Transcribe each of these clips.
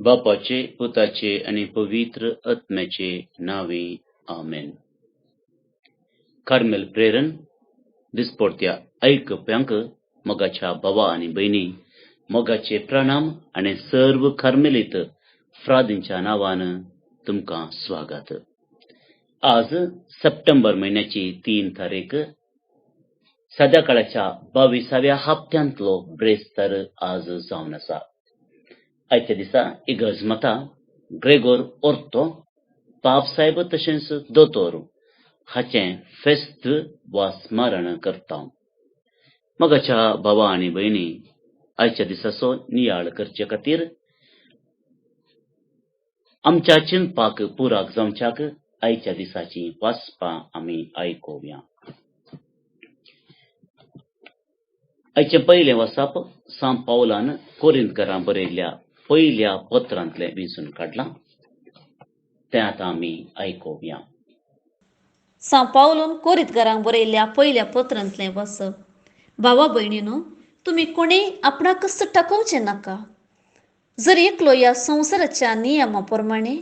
बापाचे, पुताचे आणि पवित्र आत्म्याचे नावे आमेन. कार्मेल प्रेरण दिसपट्ट्या ऐकप्यांक मोगाच्या भावा आणि बहिणी, मोगाचे प्रणाम आणि सर्व कार्मेलीत फ्रादींच्या नावान तुमका स्वागत. आज सप्टेंबर महिन्याची 3 तारीख, सध्याकाळच्या 22व्या हप्त्यांतलो ब्रेस्तर आज जावन आसा. आयच्या दिसा इगर्जमता ग्रेगोर ओर्तो पापसाहेब तशेंच दोतोर हाचें फेस्त वा स्मरण करता. मोगाच्या भावा आणि भयणी, आयच्या दिसाचो नियाळ करचे खातीर आमच्या चिंतपाक पुराक जावच्याक आयच्या दिसाची वाचपां आमी आयकोवया. आयचे पयले वचप सांत पावलान कोरिंथकारांक बरयल्ल्या पयल्या पत्रांतले विंचून काडलां. तें आतां आमी आयकोवया. सांत पावलोन कोरिंथकारांक बरयल्ल्या पयल्या पत्रांतलें वचप. भावा भयणीनो, तुमी कोणेय आपणाक कस्त टाकोवचें नाका. जर एकलो ह्या संवसाराच्या नियमा प्रमाणे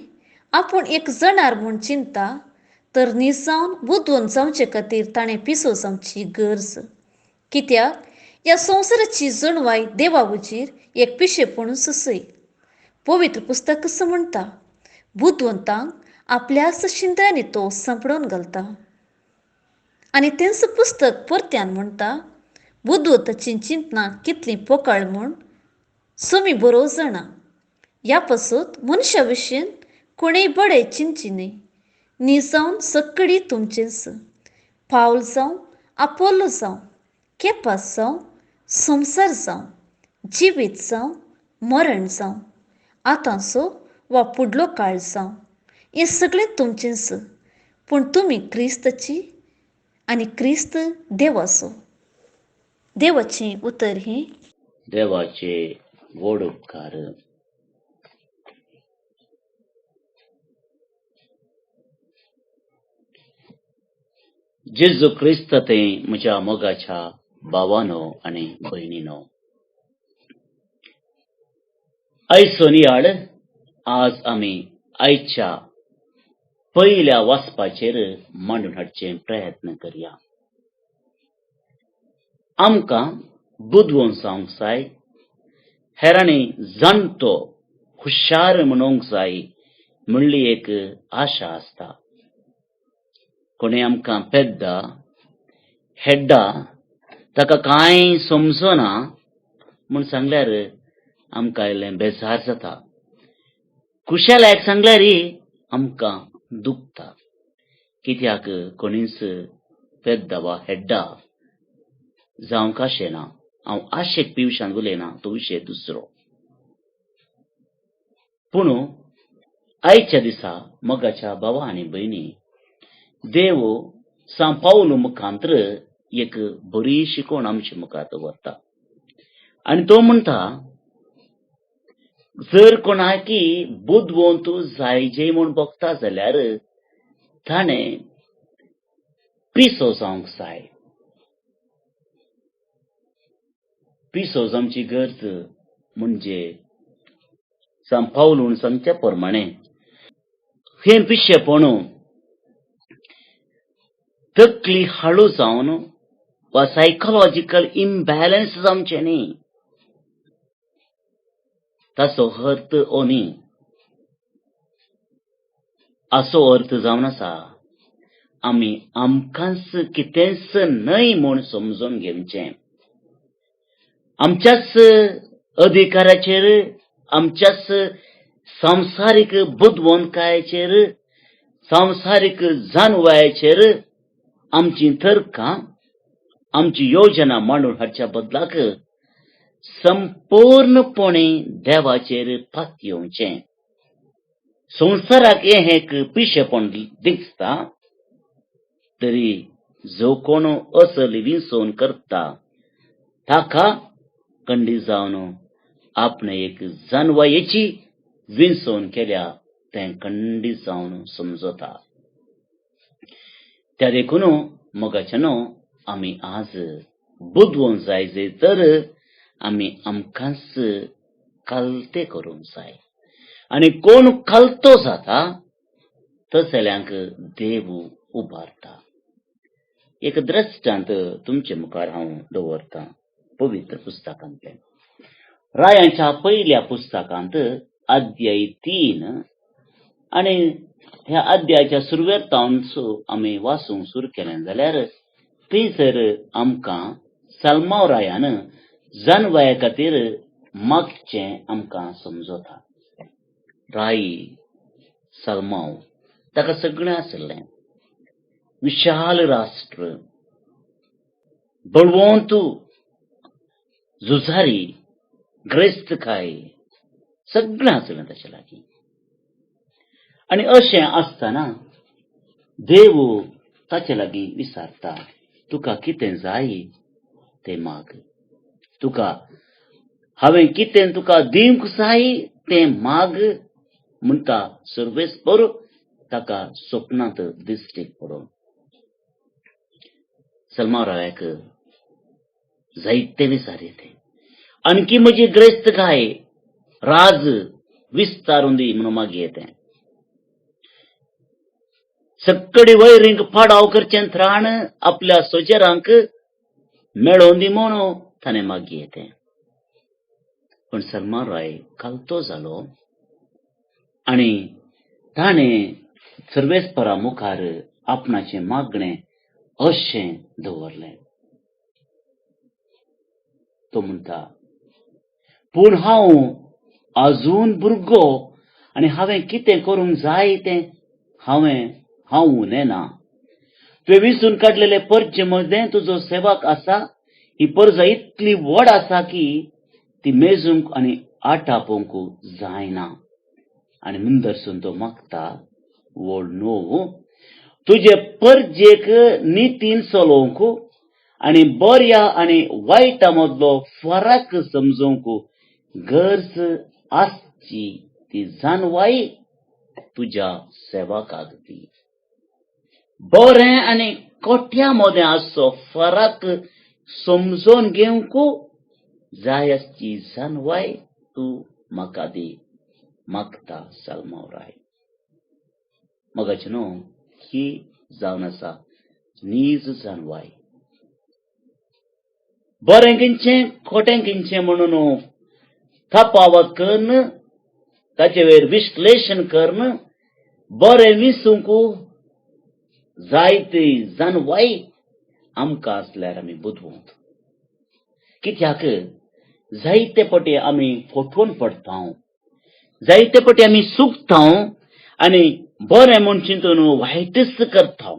आपूण एक जणार म्हूण चिंता, तर निसावन बुदवंत जावचे खातीर ताणें पिसो जावची गरज. कित्याक ह्या संवसाराची जणवाय देवा उजीर एक पिशेपणूच सय. पवित्र पुस्तक कसं म्हणटा, बुदवंतांक आपल्याच शिंद्रांनी तो सांपडोवन घालता. आनी तेंच पुस्तक परत्यान म्हणटा, बुदवंताची चिंतनां कितलीं पोकाळ म्हूण सोमी बरो जाणा. ह्या पासून मनशा विशीं कोणेय बडें चिंतची न्ही. निजावन सक्कडी तुमचेंच. पावल जावं, आपोलो जावं, केपास जावं, संवसार जावं, जिवीत जावं, मरण जावं, आतांचो वा फुडलो काळ जावं, हें सगळें तुमचेंच. पूण तुमी क्रिस्ताची आनी क्रिस्त देवाचो. देवाचें उतर हें, देवाचे व्हड उपकार. जेजू क्रिस्त तें म्हज्या मोगाच्या भावानो आनी भयणीनो, आयचो नियाळ आज आमी आयच्या पयल्या वाचपाचेर मांडून हाडचे प्रयत्न करया. आमकां बुदवंत जावंक जाय, हेरांनी जाणटो हुशार म्हणूंक जाय म्हणली एक आशा आसता. कोणें आमकां पेद्दा, हेड्डा, ताका कांय समजना म्हूण सांगल्यार आमकां इल्लें बेजार जाता. कुशेलायक सांगल्यार आमकां दुखता. कित्याक कोणीच पेद्दा वा हेड्डा जावंक आशेना. हांव आशेक पिवशान उलयना, तो विशय दुसरो. पूण आयच्या दिसा मोगाच्या भावा आनी भयणी, देव सांत पावलो मुखांतर एक बरी शिकवण आमचे मुखार दवरता. आनी तो म्हणटा, जर कोणाकी बुदवंत जायजे म्हूण बगता जाल्यार ताणें पिसो जावंक जाय. पिसो जावची गरज म्हणजे सांत पावलोन सांगच्या प्रमाणे हें पिशेपणू तकली हाळू जावन वा सायकोलॉजिकल इम्बॅलन्स जावचें न्ही. ताचो अर्थ हो न्ही. असो अर्थ जावन आसा, आमी आमकांच कितेंच न्हय म्हूण समजून घेवचें. आमच्याच अधिकाराचेर, आमच्याच संवसारीक बुदवंतकायेचेर, संवसारीक जानवायेचेर आमची तर्कां, आमची योजना मांडून हाडच्या बदलाक संपूर्णपणे देवाचेर पात येवचें. संवसाराक हें एक पिशेपण दिसता, तरी जो कोण असल विंचोवन करता ताका खंडी जावन आपणे एक जानवायेची विंचोवन केल्या तें खंडी जावन समजता. त्या देखून मोगाच्यानो, आमी आज बुदवंत जायजे तर आमी आमकांच कालते करूंक जाय. आनी कोण खालतो जाता तसल्यांक देव उबारता. एक दृश्टांत तुमचे मुखार हांव दवरतां पवित्र पुस्तकांतल्यान. रायांच्या पयल्या पुस्तकांत अध्याय 3 आनी ह्या अध्यायाच्या सुरवेतावन आमी वाचूंक सुरू केलें जाल्यार थंयसर आमकां सलमाव रायान जानवया खातीर मागचें आमकां समजता. राई सलमाव ताका सगळें आसलें. विशाल राष्ट्र, बळवंत झुजारी, ग्रेस्तकाय सगळें आसलें ताचे लागीं. आनी अशें आसतना देव ताचे लागीं विचारता, तुका कितें जाय तें माग. तुका हांवें कितें तुका दिवंक जाय तें माग म्हणटा सर्वेस्पर ताका स्वप्नांत दिश्टीक पडोन. सलमाव रायाक जायते विचार येते. आणकी म्हजी ग्रेस्तकाय राज विस्तारून दी म्हणून मागी येतें. सक्कडी वैरींक पाडाव करचें त्राण आपल्या सोजेरांक मेळोवन दी म्हणून ताणें मागी येतें. पण सलमाव राय कालतो जालो आनी ताणें सर्वेस्परा मुखार आपणाचें मागणें अशें दवरलें. तो म्हणटा, पूण हांव आजून भुरगो आनी हांवें कितें करूंक जाय तें हांव नेना. तुवें विसून काडलेले परचे मदें तुजो सेवक आसा. ही परजा इतली व्हड आसा की ती मेजूंक आनी आटापोवंक जायना. आनी मुंदरसून तो मागता, व्हड न्हू, तुजे परजेक नितीन चलोवंक आनी बऱ्या आनी वायटा मदलो फरक समजोवंक गरज आसची ती जानवाय तुज्या सेवकाक दी. बरें आनी कोट्या मदें आसचो फरक समजोन घेवंक जाय आसची जानवाय तूं म्हाका दी मागता सलमाव राय. मोगाचें न्हू, ही जावन आसा नीज जानवाय. बरें किंचें खोटें किंचें म्हणून थापावत करन ताचे वयर विश्लेशण करन बरें विसूंक जायते जानवाय आमकां आसल्यार आमी बुदवंत. कित्याक जायते पटी आमी फटवून पडटाव, जायते पटी आमी चुकताव आनी बरें म्हूण चिंतून वायटच करताव.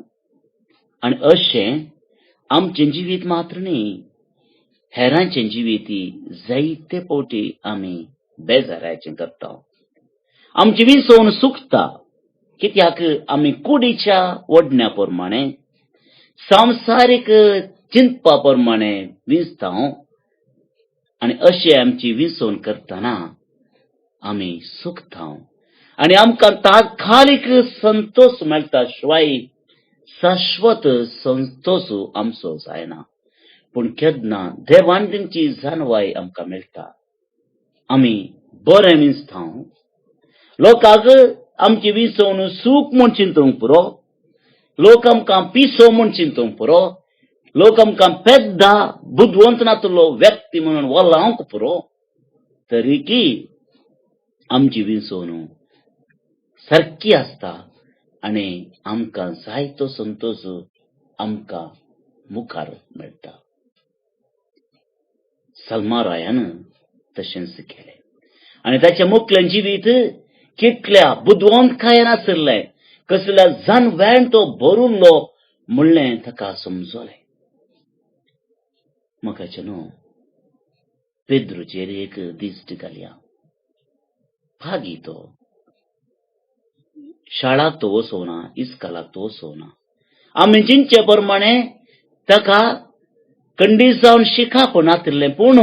आनी अशें आमचें जिवीत मात्र न्ही, हेरांचें जिवीत जायते पटी आमी बेजाराचें करताव. आमची विसवण चुकता. कित्याक आमी कुडीच्या ओडण्या प्रमाणे संवसारीक चिंतपा प्रमाणे विंचताव आनी अशें आमची विसवण करतना आमी चुकताव. आनी आमकां तात्कालिक संतोष मेळटा शिवाय शाश्वत संतोष आमचो जायना. पूण केन्ना देवान तेंची जानवाय आमकां मेळटा. आमी बरें विंचताव. लोकांक आमची विसवण सूख म्हूण चिंतूंक पुरो. लोक आमकां पिसो म्हूण चिंतूंक पुरो. लोक आमकां पेद्दा बुदवंत नातलो व्यक्ती म्हणून वळावंक पुरो. तरीकी आमची विसवण सारकी आसता आनी आमकां जाय तो संतोष आमकां मुखार मेळटा. सलमाव रायान तशेंच केलें आनी ताचें मुखेल जिवीत कितल्या बुदवंतकायेन आशिल्लें, कसल्या जानवेन तो भरुल्लो म्हणलें ताका समजलें. मोगाचें न्हू, पेद्रूचेर एक दिश्ट घालया. पागी तो शाळाक तो वचोना, इस्कालाक तो वचोना. आमी चिंतचे प्रमाणे ताका खंडीत जावन शिकप नासलें, पूण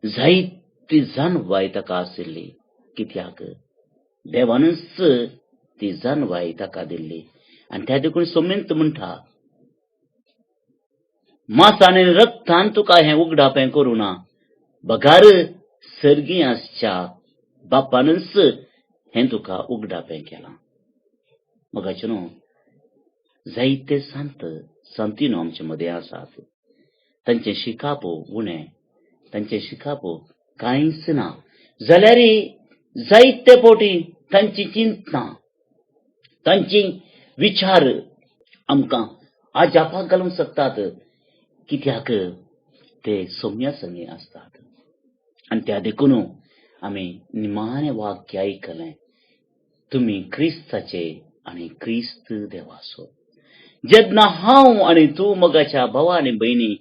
जायती जानवाय ताका आशिल्ली. कित्याक देवानच ती जानवाय ताका दिल्ली. आनी त्या देखून सोमेंत म्हणटा, मांसान आनी रक्तान तुका हें उगडापें करूं ना, बगार सर्गी आसच्या बापानच हें तुका उगडापें केलां. मोगाचें न्हू, जायते संती आमचे मदें आसात. तांचें शिकाप उणें, तांचें शिकाप कांयच ना. जाल्यार जायते फावटी तांची चिंतना, तांची विचार आमकां आजापाक घालूंक शकतात. कित्याक ते सौम्या संगी आसतात. आनी त्या देखून आमी निमाणें वाक्य आयकलें, तुमी क्रिस्ताचे आनी क्रिस्त देवाचो. जेन्ना हांव आनी तूं मोगाच्या भावा आनी भयणी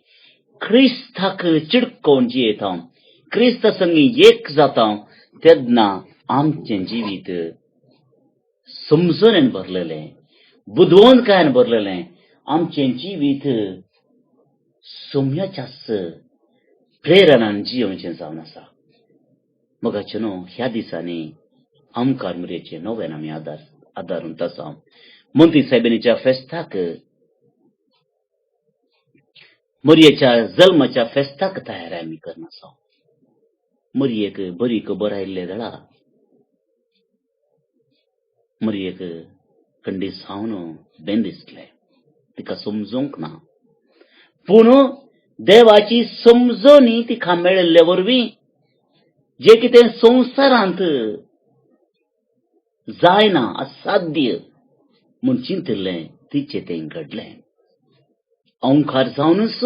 क्रिस्ताक चिडकोवन जियेता, क्रिस्ता संगी एक जाता, तेन्ना आमचें जिवीत समजून भरलेलें, बुदवंतकायेन भरलेलें, आमचें जिवीत सौम्याच्याच प्रेरणान जियोवचें जावन आसा. मोगाचें न्हू, ह्या दिसांनी आमकां मुरयेचें नवें आमी आदारून आसा. मोंती सायबिणीच्या फेस्ताक, मुरयेच्या जल्माच्या फेस्ताक तयारी आमी करन आसा. मुरयेक बरी खबर आयिल्ले वेळार मुरयेक खंडी सावन बेन दिसलें, तिका समजूंक ना. पूण देवाची समजणी तिका मेळिल्ले वरवीं जे कितें संवसारांत जायना, असाध्य म्हूण चिंतिल्लें, तिचें तें घडलें. ओंकार जावनच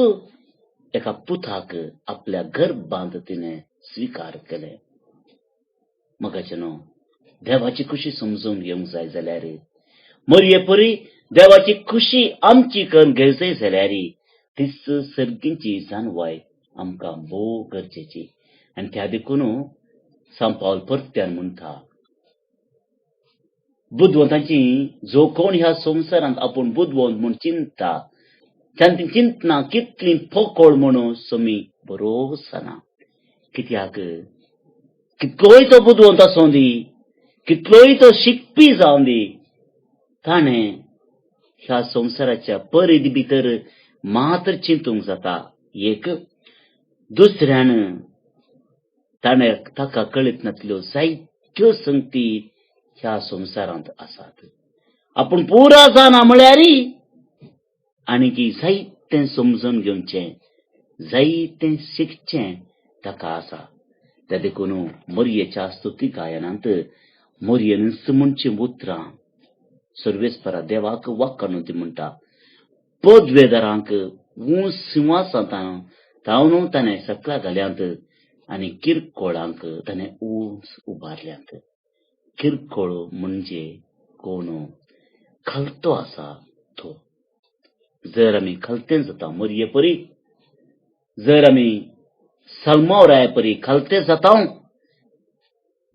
एका पुताक आपल्या गर्भांत तिणें स्विकार केलें. मोगाचें न्हू, देवाची खुशी समजून घेवंक जाय जाल्यार, मरये परी देवाची खुशी आमची करून घेवंक जाय जाल्यार तीच सर्गीची जानवाय आमकां भोव गरजेची. आनी त्या देखून सांत पावल परत्यान म्हणटा, बुदवंताची जो कोण ह्या संवसारांत आपूण बुदवंत म्हूण चिंतता, तांची चिंतना कितली पोकळ म्हणून समी भरोसा ना. कित्याक कितलोय तो बुदवंत आसूं दी, कितलोय तो शिकपी जावं दी, ताणें ह्या संवसाराच्या परिधी भितर मात्र चिंतूंक जाता एक, दुसऱ्यान ताणें ताका कळीत नासल्यो जायत्यो संगती ह्या संवसारांत आसात. आपूण पुरा जाना म्हळ्यार आनीक जायतें समजून घेवचें, जायतें शिकचें ताका आसा. त्या देखून मरयेच्या स्तुती गायनांत मरयेनच म्हणचीं उतरां सर्वेस्परा देवाक वाखाणून ती म्हणटा, पदवेदारांक सिंहासनांत तावून ताणें सकला घाल्यांत, आनी किरकोळांक ताणें उंच उबारल्यांत. किरकोळ म्हणजे कोण? खालतो आसा तो. जर आमी खालते जाता मरये परी, जर आमी सालमावराया परी खालते जाता,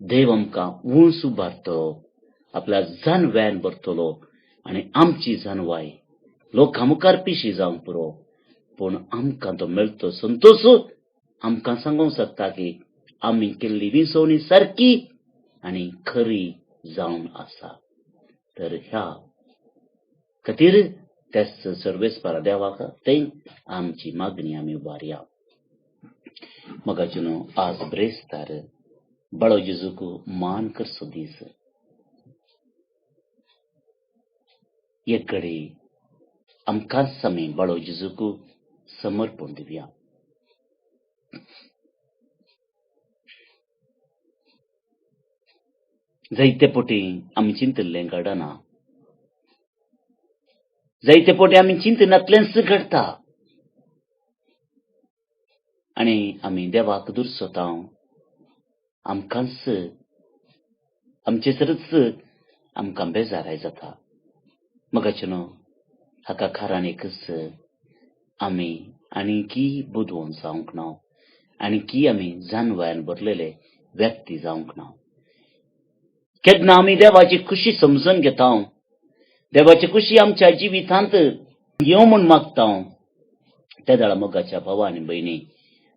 देव आमकां उंच उबारतलो, आपल्या जानव्यान भरतलो, आनी आमची जानवाय लोकां मुखार पिशी जावंक पुरो. पूण आमकां तो मेळतो संतोश आमकां सांगूंक शकता की आमी केल्ली विसवणी सारकी आनी खरी जावन आसा. तर ह्या खातीर तेच सर्वेस्परा देवाक थंय आमची मागणी आमी उबारया. मोगाचें न्हू, आज ब्रेस्तार बाळो जेजूक मान करचो दीस. एक घडी आमकांच आमी बाळो जेजूक समर्पण दिवया. जायते फावटी आमी चिंतिल्लें घडना, जायते फावटी आमी चिंतनातलेंच घडटा, आनी आमी देवाक दुर्सोता, आमकांच आमचेसरच आमकां बेजाराय जाता. मोगाचें न्हू, हाका कारण एकच, आमी आनीकी बुदवंत जावंक ना, आनीकी आमी जानवायान भरलेले व्यक्ती जावंक ना. केन्ना आमी देवाची खुशी समजून घेता, देवाची खुशी आमच्या जिवितांत येवं म्हूण मागता, त्या वेळा मोगाच्या भावा आनी भयणी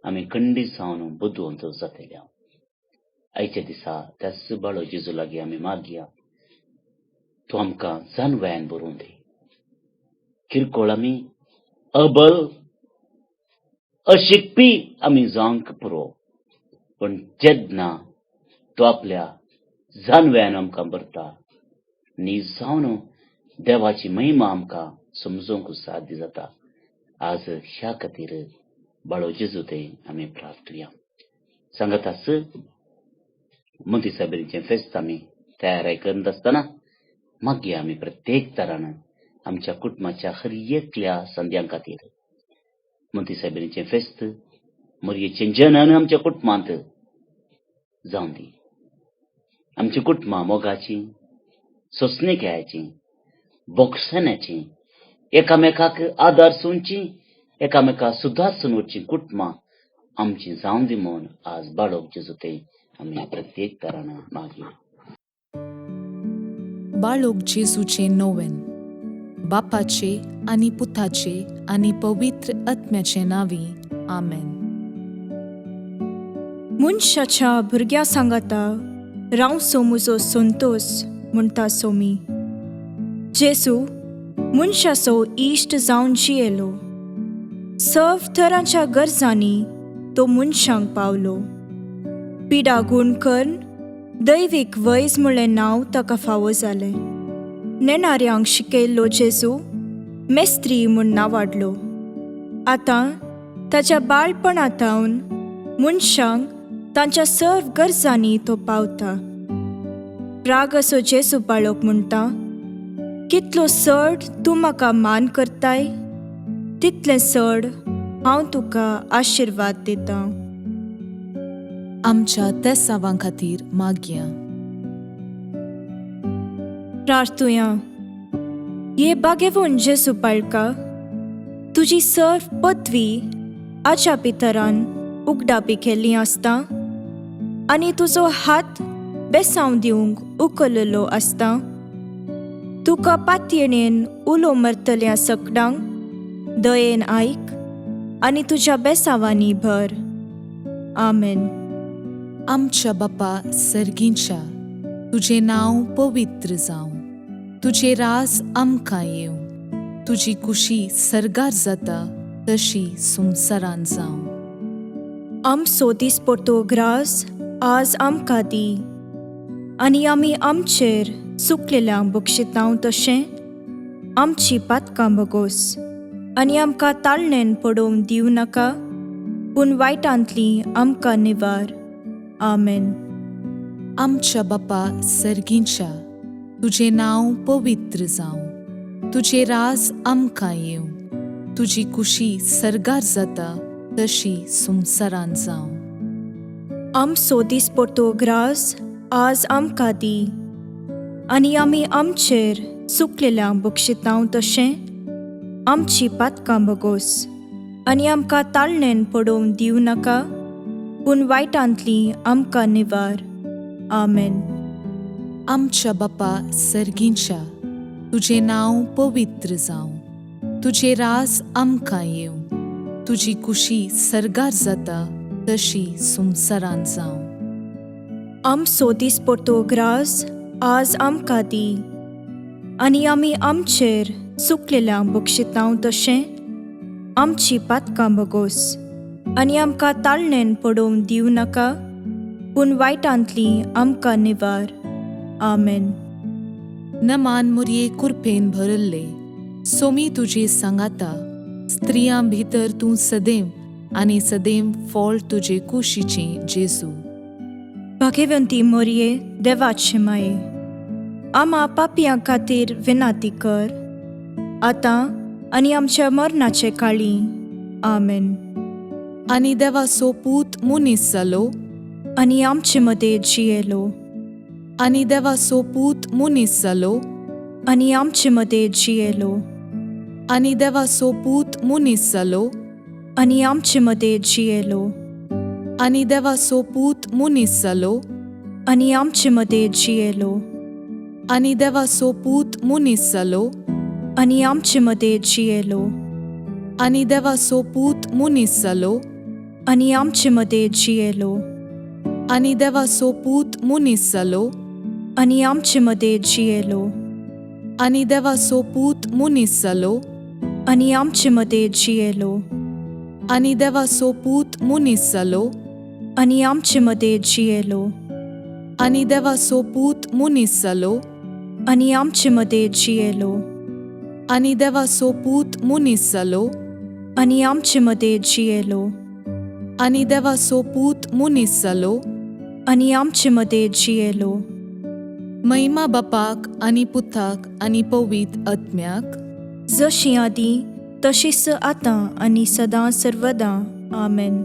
आमी खंडीत जावन बुदवंत जातल्या. आयच्या दिसा त्याच बाळो जेजू लागीं आमी मागया, तूं आमकां जानवायान भरून दी. किरकोळ आमी अबल अशिकपी आमी जावंक पुरो, पण जेन्ना तूं आपल्या जानव्यान आमकां भरता. न्ही जावन देवाची महिमा आमकां समजूंक साध्य जाता. आज ह्या खातीर बाळो जेजू ते आमी प्रार्थुया. सांगाताच मोदी साहेबांचें फेस्त आमी तयाराय करीत आसतना मागया आमी प्रत्येक तरान आमच्या कुटुंबाच्या हर एकल्या संद्यां खातीर मोदी साहेबांचें फेस्त मोरयेचें जनन आमच्या कुटुंबांत जावं दी. आमची कुटुंबां मोगाची, सोंसणिकेची, भोगसण्याची, एकामेकाक आदार सुंची, एकामेका सुदारसून वचची कुटुंबां आमची जावं दी म्हूण आज बाळोक जेजू ते आमी प्रत्येक तरान मागया. बाळोक जेजूचे नोवेन. बापाचे आनी पुताचे आनी पवित्र आत्म्याचे नांवी. आमेन. मनशाच्या भुरग्या सांगाता रावसो म्हजो संतोष म्हणटा सोमी. जेजू मनशाचो इश्ट जावन जियेलो. सर्व तरांच्या गरजांनी तो मनशांक पावलो. पिडा गूण करून दैवीक वैज म्हणलें नांव ताका फावो जालें. नेणाऱ्यांक शिकयल्लो जेजू मेस्त्री म्हूण नांवाडलो. आतां ताच्या बाळपणांतावन मनशांक तांच्या सर्व गरजांनी तो पावता. राग असो जेजू बाळोक म्हणटा, कितलो चड तूं म्हाका मान करताय तितलें चड हांव तुका आशिर्वाद दितां. आमच्या तेसावां खातीर मागया. प्रार्थुया. ये बागेवून जेजू बाळका, तुजी सर्व पदवी आच्या पितरान उगडापी केल्ली आसता आनी तुजो हात बेसांव दिवंक उखललो आसता. तुका पातयेणेन उलो मरतल्या सकडांक दयेन आयक आनी तुज्या बेसावांनी भर. आमेन. आमच्या बापा सर्गींच्या, तुजें नांव पवित्र जावं. तुजें राज आमकां येवं. तुजी कुशी सर्गार जाता तशी संवसारान जावं. आमचो दिसपट्टो ग्रास आज आमकां दी आनी आमी आमचेर चुकलेल्यांक बक्षितांव तशें आमची पातकां बगोस आनी आमकां ताळणेन पडोवंक दिवं नाका, पूण वायटांतली आमकां निवार. आमेन. आमच्या बापा सर्गींच्या, तुजें नांव पवित्र जावं. तुजें राज आमकां येवं. तुजी कुशी सर्गार जाता तशी संवसारान जावं. आमचो दिसपट्टो ग्रास आज आमकां दी आनी आमी आमचेर चुकलेल्यांक बक्षितांव तशें आमची पातकां बगोस आनी आमकां ताळणेन पडोवंक दिवं नाका, पूण वायटांतली आमकां निवार. आमेन. आमच्या बापा सर्गींच्या, तुजें नांव पवित्र जावं. तुजें राज आमकां येवं. तुजी कुशी सर्गार जाता तशी संवसारान जावं. आमचो दिसपट्टो ग्रास आज आमकां दी आनी आमी आमचेर चुकलेल्यांक बक्षितांव तशें आमची पातकां बगोस आनी आमकां ताळणेन पडोवंक दिवं नाका, पूण वायटांतली आमकां निवार. आमेन. नमान मोरये कुरपेन भरल्ले. सोमी तुजे सांगाता, स्त्रियां भितर तूं सदैव आनी सदैव फळ तुजे कुशीचें जेजू. भाग्यवंती मोरये, देवाचे माये, आम्हा पापियां खातीर विनाती कर, आतां आनी आमच्या मरणाचे काळी. आमेन. आनी देवाचो पूत मुनीस जालो आनी आमचे मदें जियेलो. आनी देवाचो पूत मुनीस जालो आनी आमचे मदें जियेलो. आनी देवाचो पूत मुनीस जालो आनी आमचे मदें जियेलो. आनी देवाचो पूत मुनीस जालो आनी आमचे मदें जियेलो. आनी देवाचो पूत मुनीस जालो आनी आमचे मदें जियेलो. आनी देवाचो पूत मुनीस जालो आनी आमचे मदें जियेलो. आनी देवाचो पूत मुनीस जालो आनी आमचे मदें जियेलो. आनी देवाचो पूत मुनीस जालो आनी आमचे मदें जियेलो. आनी देवाचो पूत मुनीस जालो आनी आमचे मदें जियेलो. आनी देवाचो पूत मुनीस जालो, आनी आमचे मदें जियेलो, आनी देवाचो पूत मुनीस जालो, आनी आमचे मदें जियेलो, आनी देवाचो पूत मुनीस जालो. आनी आमचे मदें जियेलो. महिमा बापाक आनी पुताक आनी पवित्र आत्म्याक, जशी आदीं तशीच आतां आनी सदां सर्वदां. आमेन.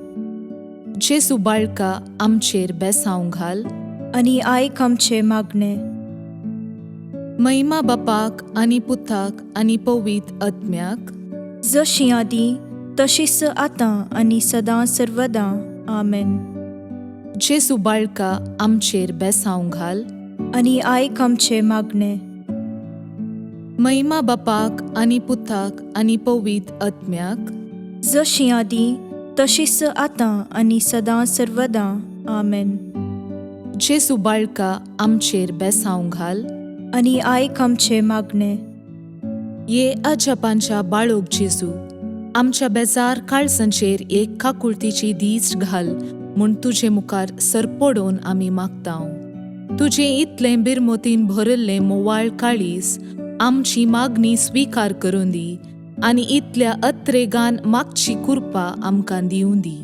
जेजू बाळका आमचेर बेसांव घाल. आनी आयक आमचे मागणे. महिमा बापाक आनी पुताक आनी पवित्र आत्म्याक, जशी आदीं तशीच आतां आनी सदां सर्वदां. आमेन. जेजू बाळका आमचेर बेसांव घाल. आनी आयक आमचे मागणे. महिमा बापाक आनी पुताक आनी पवित्र आत्म्याक, जशी आदीं तशीच आतां आनी सदां सर्वदां. आमेन. जेजू बाळका आमचेर बेसांव घाल. आनी आयक आमचे मागणे. ये अजापांच्या बाळोक जेजू, आमच्या बेजार काळजांचेर एक काकुळतीची दीस घाल म्हूण तुजे मुखार सरपडोवन आमी मागतांव. तुजें इतलें बिरमोतीन भरिल्लें मोवाळ काळीज आमची मागणी स्विकार करून दी आनी इतल्या अत्रेगान मागची कृपा आमकां दिवं दी.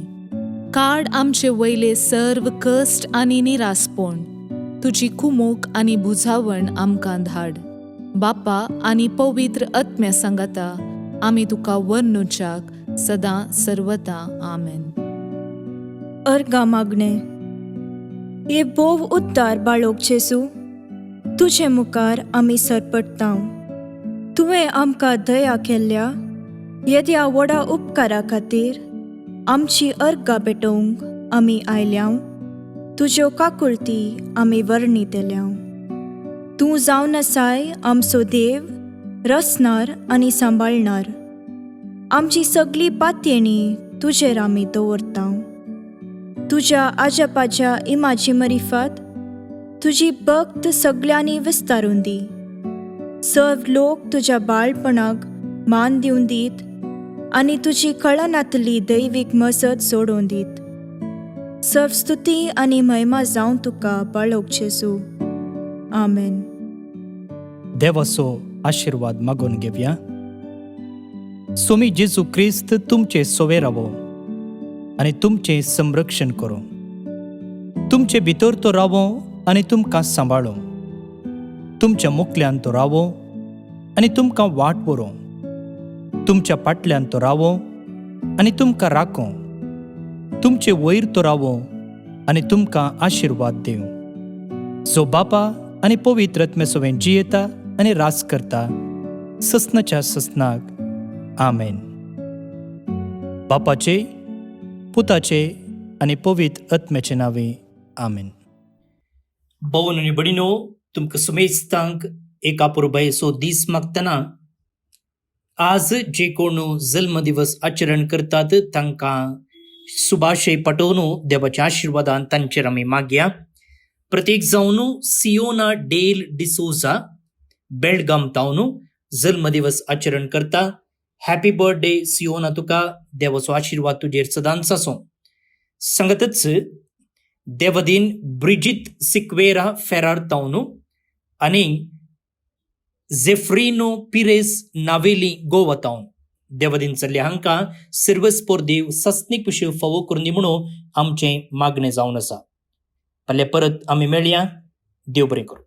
काड आमचे वयले सर्व कश्ट आनी निरासपण. तुजी कुमोक आनी बुजावण आमकां धाड. बापा आनी पवित्र आत्म्या सांगाता आमी तुका वर्णुच्याक सदां सर्वदां. आमेन. अर्गा मागणे. ये बोव उद्दार बाळोक जेजू, तुजे मुखार आमी सरपडटांव. तुवें आमकां दया केल्ल्या येद्या व्हडा उपकारा खातीर आमची अर्गां पेटोवंक आमी आयल्याव. तुज्यो काकुळटी आमी वर्णितल्याव. तूं जावन आसाय आमचो देव, रचणार आनी सांबाळणार. आमची सगळी पातयेणी तुजेर आमी दवरतांव. तुज्या आजापाच्या इमाची मरिफात तुजी भक्त सगळ्यांनी विस्तारून दी. सर्व लोक तुज्या बाळपणाक मान दिवन दीत आनी तुजी कळनातली दैवीक मजत सोडून दीत. सर्व स्तुती आनी महिमा जावं तुका बाळोक जेजू. आमेन. देवाचो आशीर्वाद मागून घेवया. स्वामी जेजू क्रिस्त तुमचे सोवे रावो आनी तुमचें संरक्षण करूं. तुमचे भितर तो रावो आनी तुमकां सांबाळो. तुमच्या मुखल्यान तो रावो आनी तुमकां वाट व्हरो. तुमच्या फाटल्यान तो रावो आनी तुमकां राखो. तुमचे वयर तो रावो आनी तुमकां आशीर्वाद दिवं. जो बापा आनी पवित्र आत्म्या सोबेन जियेता आनी रास करता ससनाच्या ससनाक. आमेन. बापाचे, पुताचे आनी पवित्र आत्म्याचे नावे. आमेन. भवन आनी भडिनो, तुमकां सुमेस्तांक एका पुरबायेचो दीस मागतना आज जे कोण जल्मदिवस आचरण करतात तांकां सुभाशय पाठोवन देवाच्या आशिर्वादान तांचेर आमी मागया. प्रत्येक जावन सियोना डेल डिसोजा बेळगाम तावन जल्मदिवस आचरण करता. हॅपी बर्थडे सियोना, तुका देवाचो आशिर्वाद तुजेर सदांच आसूं. सांगतच देवदीन ब्रिजित सिक्वेरा फेरार तावन आनी झेफ्रिनो पिरेस नावेली गोवा तावन देवदीन चल्ले हांकां सर्वस्पोर देव सस्नीक पिशे फावो करून दी म्हणून आमचें मागणें जावन आसा. फाल्यां परत आमी मेळया. देव बरें करूं.